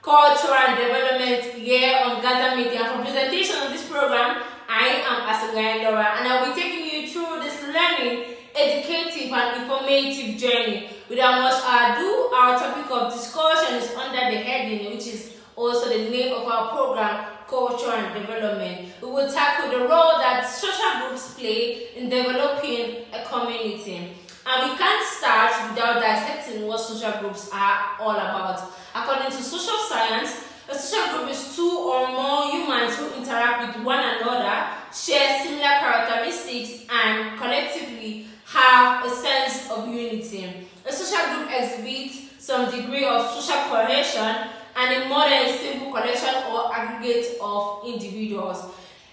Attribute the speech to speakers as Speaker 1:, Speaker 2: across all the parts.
Speaker 1: Culture and Development here on Gather Media. For presentation of this program, I am Asungaya Laura, and I will be taking you through this learning, educative and informative journey. Without much ado, our topic of discussion is under the heading, which is also the name of our program, Culture and Development. We will tackle the role that social groups play in developing a community. And we can't start without dissecting what social groups are all about. According to social science, a social group is two or more humans who interact with one another, share similar characteristics, and collectively have a sense of unity. A social group exhibits some degree of social cohesion and a more than a simple collection or aggregate of individuals.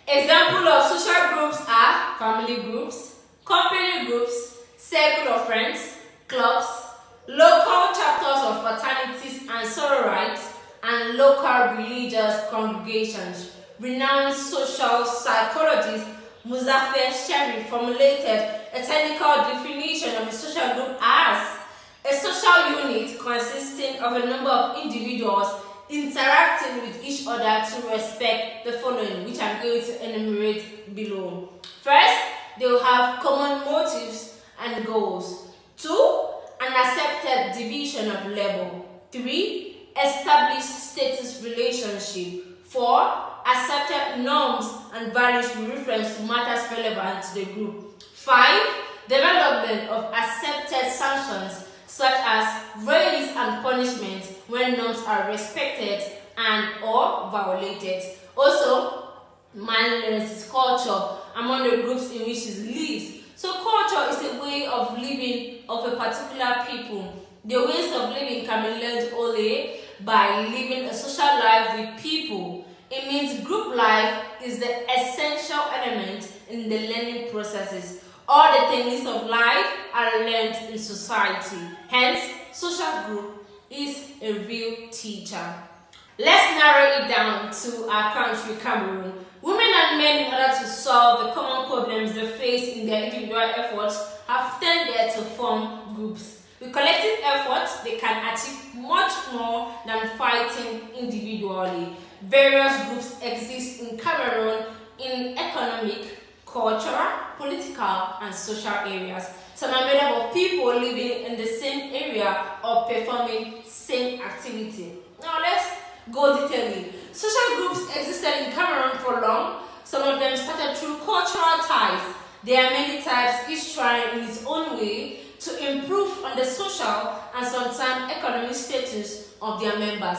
Speaker 1: Examples of social groups are family groups, company groups, circle of friends, clubs, local chapters of fraternities and sororites, and local religious congregations. Renowned social psychologist Muzafer Sherry formulated a technical definition of a social group as a social unit consisting of a number of individuals interacting with each other to respect the following, which I'm going to enumerate below. First, they will have common motives and goals. 2, an accepted division of labor. 3, established status relationship. 4, accepted norms and values with reference to matters relevant to the group. 5, development of accepted sanctions such as raise and punishment when norms are respected and or violated. Also, manliness is culture among the groups in which it lives. So culture is a way of living of a particular people. The ways of living can be learned only by living a social life with people. It means group life is the essential element in the learning processes. All the techniques of life are learned in society. Hence, social group is a real teacher. Let's narrow it down to our country, Cameroon. Women and men, in order to solve the common problems they face in their individual efforts, have tended to form groups. With collective efforts, they can achieve much more than fighting individually. Various groups exist in Cameroon in economic, cultural, political, and social areas. Some are made up of people living in the same area or performing same activity. Now let's go detailing. Social groups existed in Cameroon for long. Some of them started through cultural ties. There are many types, each trying in its own way to improve on the social and sometimes economic status of their members.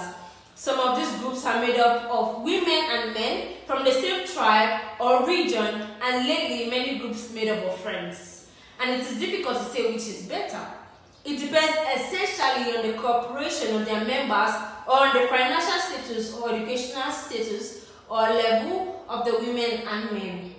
Speaker 1: Some of these groups are made up of women and men from the same tribe or region, and lately many groups made up of friends. And it is difficult to say which is better. It depends essentially on the cooperation of their members or on the financial status or educational status or level of the women and men.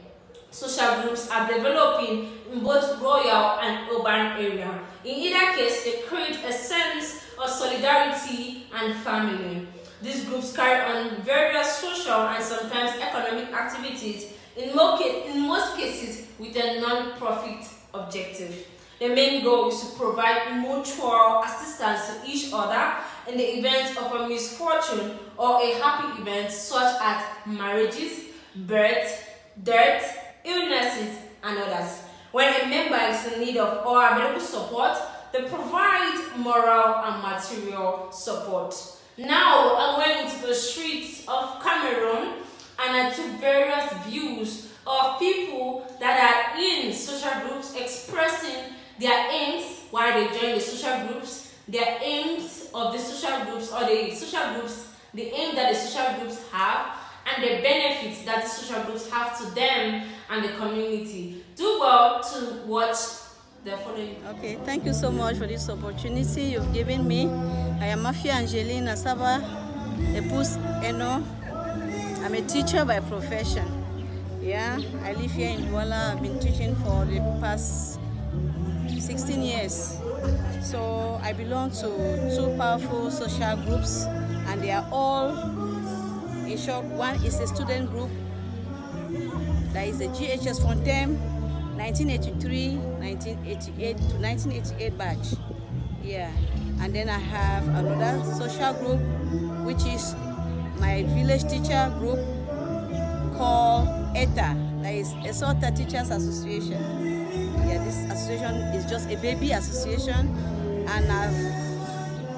Speaker 1: Social groups are developing in both rural and urban areas. In either case, they create a sense of solidarity and family. These groups carry on various social and sometimes economic activities, in most cases with a non-profit objective. The main goal is to provide mutual assistance to each other in the event of a misfortune or a happy event such as marriages, birth, death, illnesses, and others. When a member is in need of all available support, they provide moral and material support. Now, I went into the streets of Cameroon and I took various views of people that are in social groups expressing their aims while they join the social groups, their aims of the social groups or the social groups, the aim that the social groups have, and the benefits that the social groups have to them and the community. Do well to watch the following.
Speaker 2: Okay, thank you so much for this opportunity you've given me. I am Mafia Angeline Asaba, Epus Eno. I'm a teacher by profession. Yeah, I live here in Douala. I've been teaching for the past 16 years. So I belong to two powerful social groups, and they are all, in short, one is a student group, that is the GHS Fontem 1983, 1988 to 1988 batch. Yeah, and then I have another social group, which is my village teacher group called ETA, that is Esota Teachers Association. Yeah, this association is just a baby association, and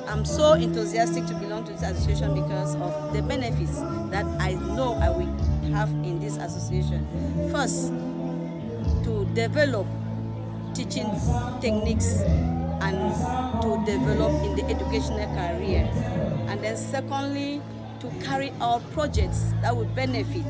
Speaker 2: I'm so enthusiastic to belong to this association because of the benefits that I know I will have in this association. First, to develop teaching techniques and to develop in the educational career. And then secondly, to carry out projects that would benefit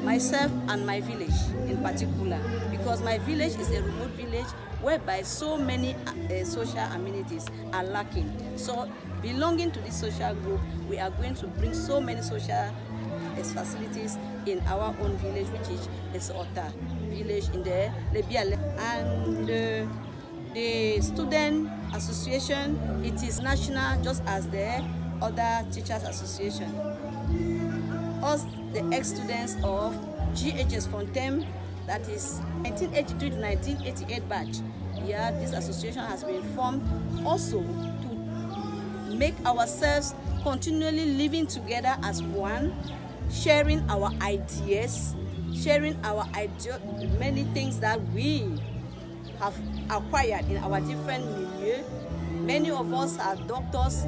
Speaker 2: myself and my village in particular, because my village is a remote village whereby so many social amenities are lacking. So belonging to this social group, we are going to bring so many social facilities in our own village, which is Esota village in the Lebiale. And the student association, it is national just as the other teachers association. Us, the ex-students of GHS Fontem, that is 1983 to 1988 batch. Yeah, this association has been formed also to make ourselves continually living together as one, sharing our ideas, many things that we have acquired in our different milieu. Many of us are doctors,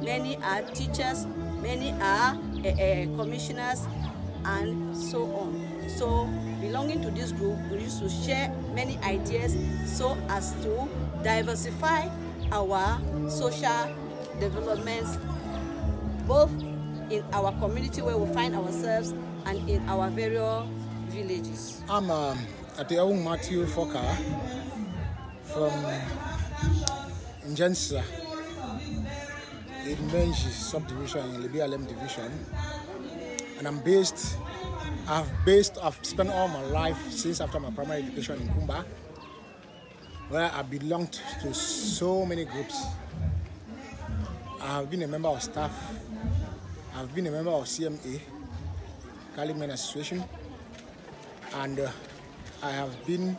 Speaker 2: many are teachers, many are commissioners, and so on. So belonging to this group, we used to share many ideas so as to diversify our social developments, both in our community where we find ourselves and in our various villages.
Speaker 3: I'm Ateaung Matthew Foka from Njensa in Menji subdivision in Lebialem division, and I've spent all my life since after my primary education in Kumba, where I belonged to so many groups. I have been a member of staff, I've been a member of CMA, Cali Men Association, and I have been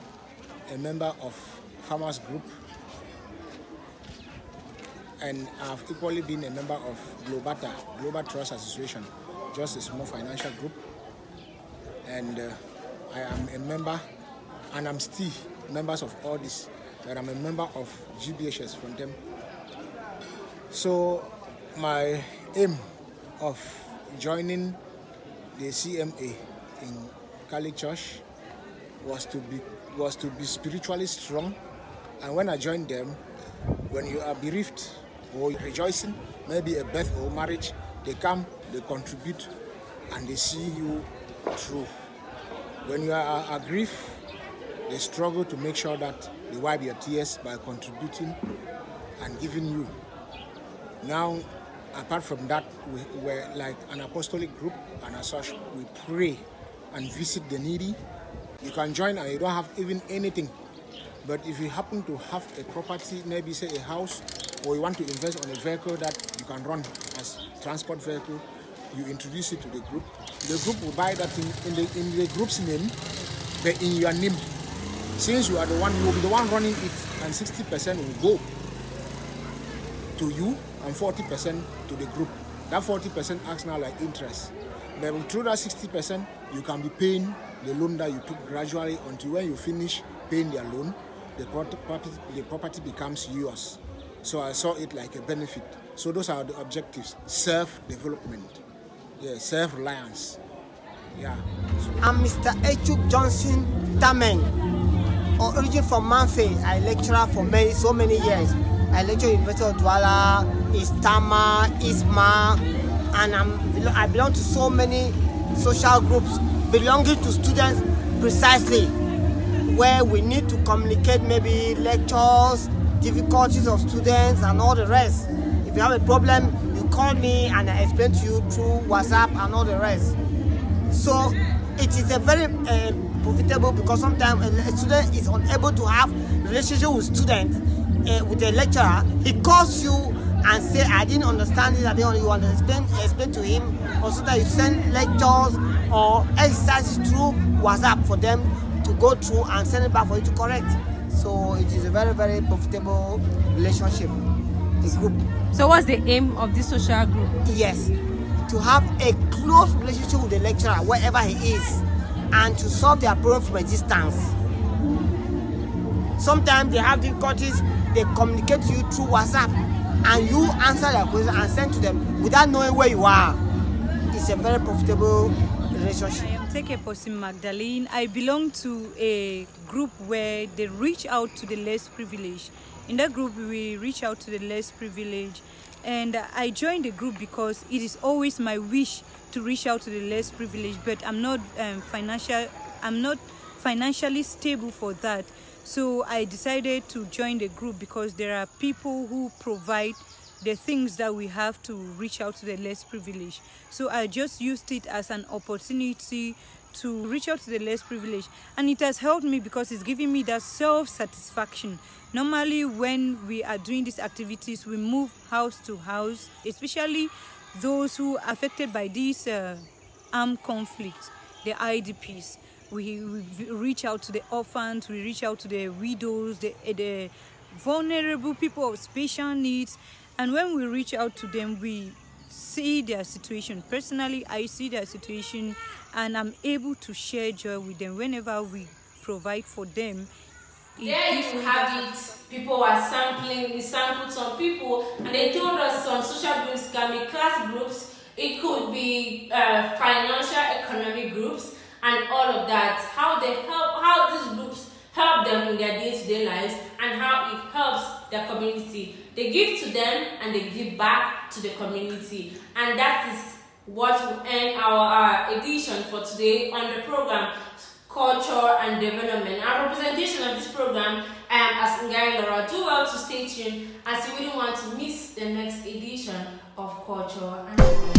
Speaker 3: a member of Farmers Group, and I've equally been a member of Globata, Global Trust Association, just a small financial group. And I am a member, and I'm still members of all this, but I'm a member of GBHS from them. So my aim of joining the CMA in Cali Church was to be spiritually strong. And when I joined them, when you are bereaved or rejoicing, maybe a birth or marriage, they come, they contribute, and they see you through. When you are aggrieved, they struggle to make sure that they wipe your tears by contributing and giving you. Now, apart from that, we were like an apostolic group, and as such, we pray and visit the needy. You can join and you don't have even anything. But if you happen to have a property, maybe say a house, or you want to invest on a vehicle that you can run as transport vehicle, you introduce it to the group. The group will buy that in the group's name, but in your name. Since you are the one, you will be the one running it, and 60% will go to you and 40% to the group. That 40% acts now like interest. But through that 60%, you can be paying the loan that you took gradually until when you finish paying their loan, the property becomes yours. So I saw it like a benefit. So those are the objectives: self-development, yeah, self-reliance. Yeah.
Speaker 4: I'm Mr. Echuk Johnson Tamen, origin from Manfe. I lecturer for so many years. I lecture in University of Douala, Istama, Isma, and I belong to so many social groups belonging to students precisely, where we need to communicate maybe lectures, difficulties of students, and all the rest. If you have a problem, you call me and I explain to you through WhatsApp and all the rest. So it is a very profitable, because sometimes a student is unable to have relationship with students, with a lecturer. He calls you and say, I didn't understand this, I didn't explain to him. Also that you send lectures or exercises through WhatsApp for them to go through and send it back for you to correct. So it is a very, very profitable relationship. the group.
Speaker 5: So what's the aim of this social group?
Speaker 4: Yes, to have a close relationship with the lecturer wherever he is and to solve their problem from a distance. Sometimes they have difficulties, they communicate to you through WhatsApp and you answer their question and send to them without knowing where you are. It's a very profitable relationship.
Speaker 6: I am Teke Posim Magdalene. I belong to a group where they reach out to the less privileged. In that group, we reach out to the less privileged. And I joined the group because it is always my wish to reach out to the less privileged, but I'm not financially stable for that. So I decided to join the group because there are people who provide the things that we have to reach out to the less privileged. So I just used it as an opportunity to reach out to the less privileged, and it has helped me because it's giving me that self-satisfaction. Normally when we are doing these activities, we move house to house, especially those who are affected by these armed conflicts, the IDPs. We reach out to the orphans, we reach out to the widows, the vulnerable people of special needs. And when we reach out to them, we see their situation. Personally, I see their situation and I'm able to share joy with them whenever we provide for them.
Speaker 1: There you have it. People are sampling. We sampled some people and they told us some social groups can be class groups. It could be financial, economic groups, and all of that. How these groups help them in their day-to-day lives and how it helps their community. They give to them and they give back to the community, and that is what will end our edition for today on the program Culture and Development. Our representation of this program as Ngai Laura. Do well to stay tuned as you wouldn't want to miss the next edition of Culture and Development.